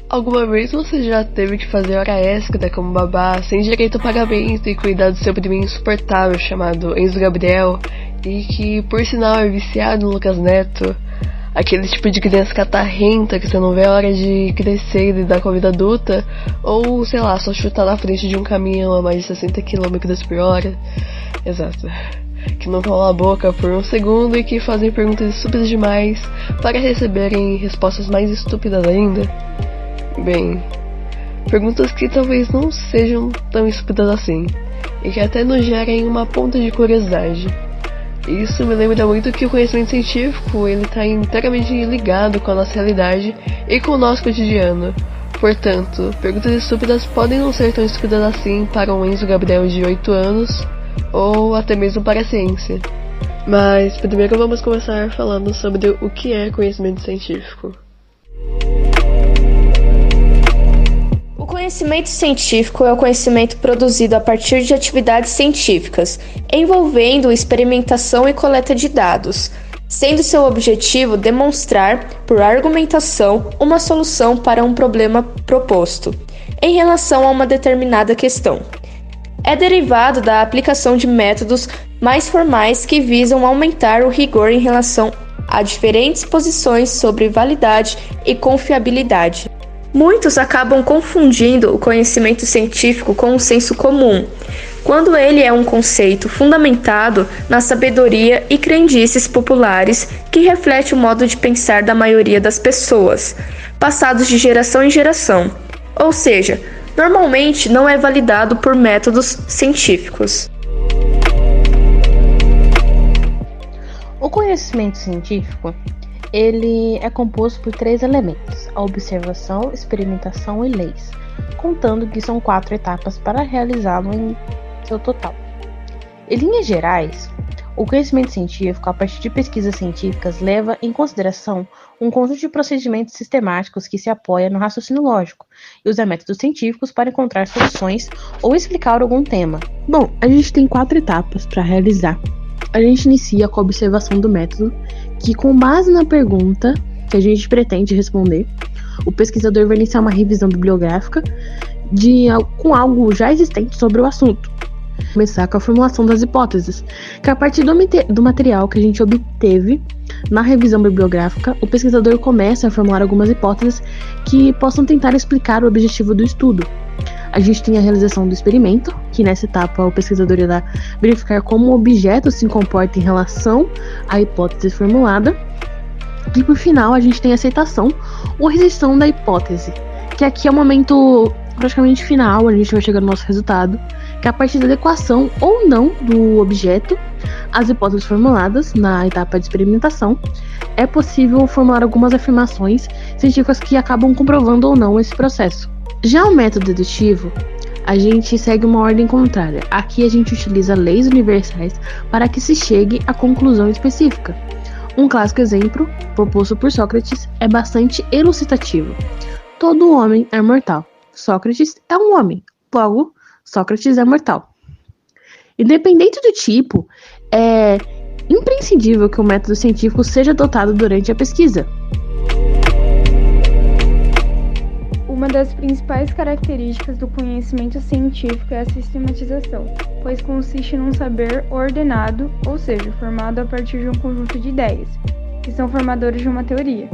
Alguma vez você já teve que fazer hora extra como babá, sem direito a pagamento e cuidar do seu primo insuportável chamado Enzo Gabriel, e que, por sinal, é viciado no Lucas Neto? Aquele tipo de criança catarrenta que você não vê a hora de crescer e lidar com a vida adulta, ou, sei lá, só chutar na frente de um caminhão a mais de 60 km/h. Exato. Que não calam a boca por um segundo e que fazem perguntas estúpidas demais para receberem respostas mais estúpidas ainda. Bem, perguntas que talvez não sejam tão estúpidas assim, e que até nos gerem uma ponta de curiosidade. Isso me lembra muito que o conhecimento científico ele está inteiramente ligado com a nossa realidade e com o nosso cotidiano. Portanto, perguntas estúpidas podem não ser tão estúpidas assim para um Enzo Gabriel de 8 anos, ou até mesmo para a ciência. Mas primeiro vamos começar falando sobre o que é conhecimento científico. O conhecimento científico é o conhecimento produzido a partir de atividades científicas, envolvendo experimentação e coleta de dados, sendo seu objetivo demonstrar, por argumentação, uma solução para um problema proposto, em relação a uma determinada questão. É derivado da aplicação de métodos mais formais que visam aumentar o rigor em relação a diferentes posições sobre validade e confiabilidade. Muitos acabam confundindo o conhecimento científico com o senso comum, quando ele é um conceito fundamentado na sabedoria e crendices populares que reflete o modo de pensar da maioria das pessoas, passados de geração em geração, ou seja, normalmente não é validado por métodos científicos. O conhecimento científico ele é composto por 3 elementos: a observação, experimentação e leis, contando que são 4 etapas para realizá-lo em seu total. Em linhas gerais, o conhecimento científico, a partir de pesquisas científicas, leva em consideração um conjunto de procedimentos sistemáticos que se apoia no raciocínio lógico e usa métodos científicos para encontrar soluções ou explicar algum tema. Bom, a gente tem 4 etapas para realizar. A gente inicia com a observação do método, que com base na pergunta que a gente pretende responder, o pesquisador vai iniciar uma revisão bibliográfica com algo já existente sobre o assunto. Começar com a formulação das hipóteses, que a partir do material que a gente obteve na revisão bibliográfica, o pesquisador começa a formular algumas hipóteses que possam tentar explicar o objetivo do estudo. A gente tem a realização do experimento, que nessa etapa o pesquisador irá verificar como o objeto se comporta em relação à hipótese formulada. E por final a gente tem a aceitação ou rejeição da hipótese, que aqui é o momento praticamente final, a gente vai chegar no nosso resultado, que é a partir da adequação ou não do objeto às hipóteses formuladas na etapa de experimentação, é possível formular algumas afirmações científicas que acabam comprovando ou não esse processo. Já o método dedutivo, a gente segue uma ordem contrária. Aqui a gente utiliza leis universais para que se chegue à conclusão específica. Um clássico exemplo, proposto por Sócrates, é bastante elucidativo. Todo homem é mortal. Sócrates é um homem. Logo, Sócrates é mortal. Independente do tipo, é imprescindível que o método científico seja adotado durante a pesquisa. Uma das principais características do conhecimento científico é a sistematização, pois consiste num saber ordenado, ou seja, formado a partir de um conjunto de ideias, que são formadores de uma teoria.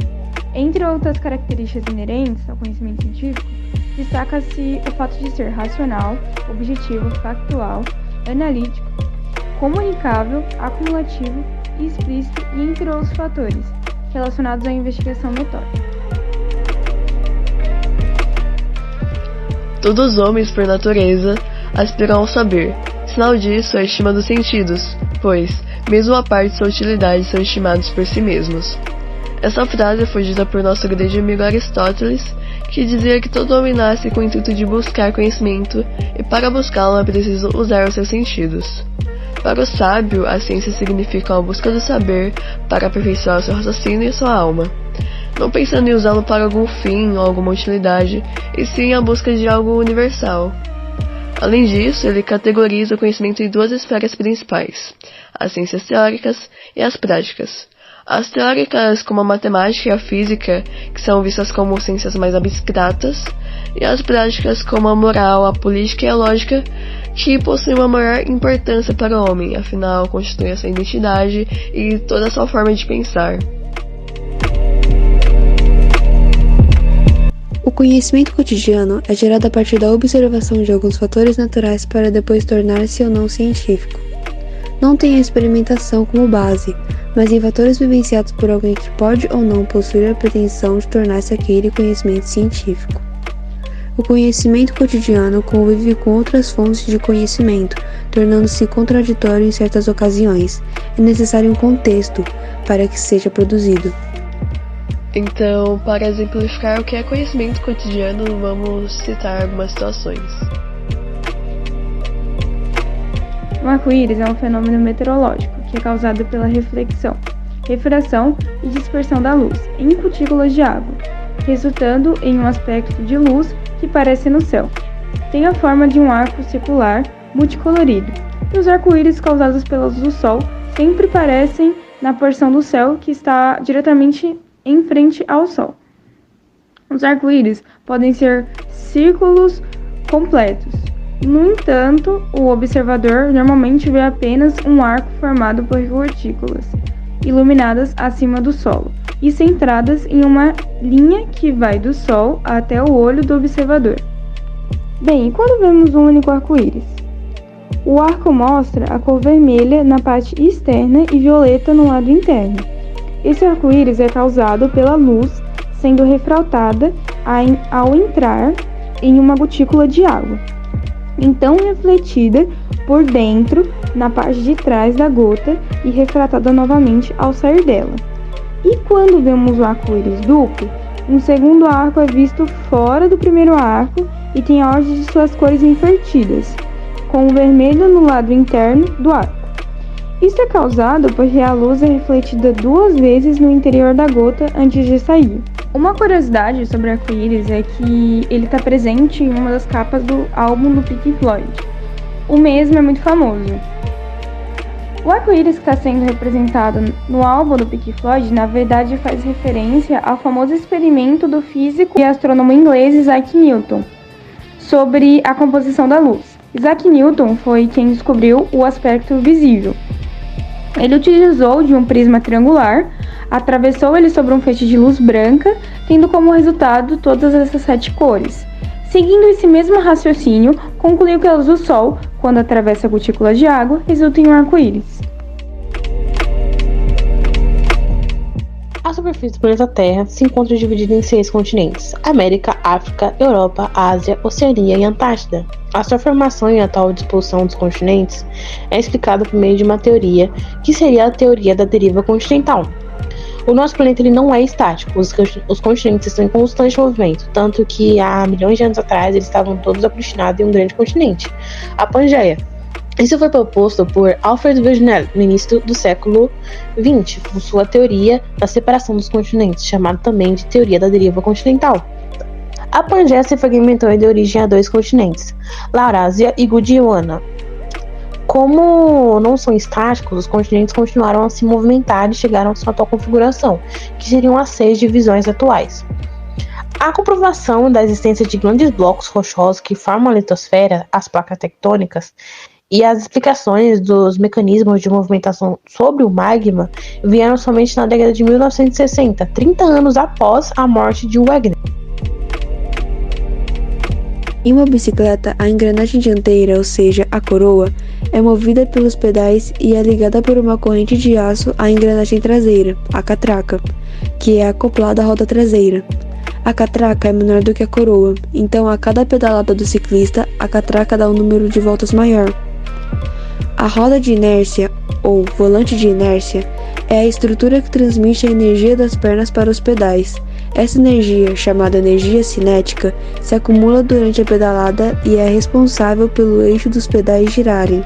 Entre outras características inerentes ao conhecimento científico, destaca-se o fato de ser racional, objetivo, factual, analítico, comunicável, acumulativo, explícito e entre outros fatores relacionados à investigação metódica. Todos os homens, por natureza, aspiram ao saber. Sinal disso é a estima dos sentidos, pois, mesmo a parte de sua utilidade, são estimados por si mesmos. Essa frase foi dita por nosso grande amigo Aristóteles, que dizia que todo homem nasce com o intuito de buscar conhecimento, e para buscá-lo é preciso usar os seus sentidos. Para o sábio, a ciência significa a busca do saber para aperfeiçoar o seu raciocínio e sua alma, não pensando em usá-lo para algum fim ou alguma utilidade, e sim a busca de algo universal. Além disso, ele categoriza o conhecimento em 2 esferas principais, as ciências teóricas e as práticas. As teóricas como a matemática e a física, que são vistas como ciências mais abstratas, e as práticas como a moral, a política e a lógica, que possuem uma maior importância para o homem, afinal constituem a sua identidade e toda a sua forma de pensar. O conhecimento cotidiano é gerado a partir da observação de alguns fatores naturais para depois tornar-se ou não científico. Não tem a experimentação como base, mas em fatores vivenciados por alguém que pode ou não possuir a pretensão de tornar-se aquele conhecimento científico. O conhecimento cotidiano convive com outras fontes de conhecimento, tornando-se contraditório em certas ocasiões. É necessário um contexto para que seja produzido. Então, para exemplificar o que é conhecimento cotidiano, vamos citar algumas situações. O arco-íris é um fenômeno meteorológico que é causado pela reflexão, refração e dispersão da luz em cutículas de água, resultando em um aspecto de luz que parece no céu. Tem a forma de um arco circular multicolorido, e os arco-íris causados pela luz do sol sempre aparecem na porção do céu que está diretamente em frente ao sol. Os arco-íris podem ser círculos completos. No entanto, o observador normalmente vê apenas um arco formado por gotículas, iluminadas acima do solo e centradas em uma linha que vai do sol até o olho do observador. Bem, e quando vemos um único arco-íris? O arco mostra a cor vermelha na parte externa e violeta no lado interno. Esse arco-íris é causado pela luz sendo refratada ao entrar em uma gotícula de água, então refletida por dentro na parte de trás da gota e refratada novamente ao sair dela. E quando vemos o arco-íris duplo, um segundo arco é visto fora do primeiro arco e tem a ordem de suas cores invertidas, com o vermelho no lado interno do arco. Isso é causado porque a luz é refletida 2 vezes no interior da gota antes de sair. Uma curiosidade sobre o arco-íris é que ele está presente em uma das capas do álbum do Pink Floyd. O mesmo é muito famoso. O arco-íris que está sendo representado no álbum do Pink Floyd, na verdade, faz referência ao famoso experimento do físico e astrônomo inglês Isaac Newton sobre a composição da luz. Isaac Newton foi quem descobriu o aspecto visível. Ele utilizou de um prisma triangular, atravessou ele sobre um feixe de luz branca, tendo como resultado todas essas 7 cores. Seguindo esse mesmo raciocínio, concluiu que a luz do Sol, quando atravessa gotículas de água, resulta em um arco-íris. A superfície do planeta Terra se encontra dividida em 6 continentes: América, África, Europa, Ásia, Oceania e Antártida. A sua formação e a atual disposição dos continentes é explicada por meio de uma teoria, que seria a teoria da deriva continental. O nosso planeta ele não é estático, os continentes estão em constante movimento, tanto que há milhões de anos atrás eles estavam todos aglutinados em um grande continente, a Pangeia. Isso foi proposto por Alfred Wegener no início do século XX, com sua teoria da separação dos continentes, chamada também de teoria da deriva continental. A Pangeia se fragmentou e deu origem a 2 continentes, Laurásia e Gondwana. Como não são estáticos, os continentes continuaram a se movimentar e chegaram à sua atual configuração, que seriam as 6 divisões atuais. A comprovação da existência de grandes blocos rochosos que formam a litosfera, as placas tectônicas, e as explicações dos mecanismos de movimentação sobre o magma vieram somente na década de 1960, 30 anos após a morte de Wegener. Em uma bicicleta, a engrenagem dianteira, ou seja, a coroa, é movida pelos pedais e é ligada por uma corrente de aço à engrenagem traseira, a catraca, que é acoplada à roda traseira. A catraca é menor do que a coroa, então a cada pedalada do ciclista, a catraca dá um número de voltas maior. A roda de inércia, ou volante de inércia, é a estrutura que transmite a energia das pernas para os pedais. Essa energia, chamada energia cinética, se acumula durante a pedalada e é responsável pelo eixo dos pedais girarem.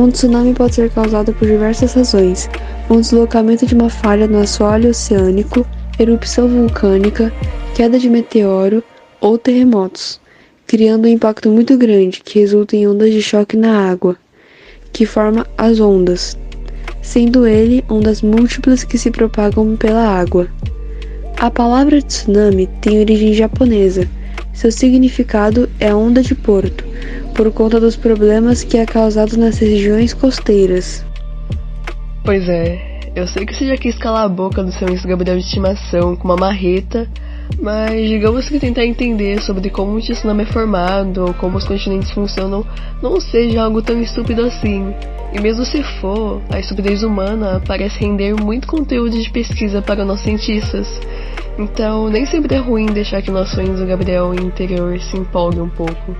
Um tsunami pode ser causado por diversas razões: um deslocamento de uma falha no assoalho oceânico, erupção vulcânica, queda de meteoro ou terremotos, criando um impacto muito grande que resulta em ondas de choque na água, que forma as ondas, sendo ele ondas múltiplas que se propagam pela água. A palavra tsunami tem origem japonesa. Seu significado é onda de porto, por conta dos problemas que é causado nas regiões costeiras. Pois é, eu sei que você já quis calar a boca do seu Enzo Gabriel de estimação com uma marreta, mas digamos que tentar entender sobre como o tsunami é formado ou como os continentes funcionam não seja algo tão estúpido assim. E mesmo se for, a estupidez humana parece render muito conteúdo de pesquisa para nossos cientistas. Então nem sempre é ruim deixar que nosso Enzo Gabriel interior se empolgue um pouco.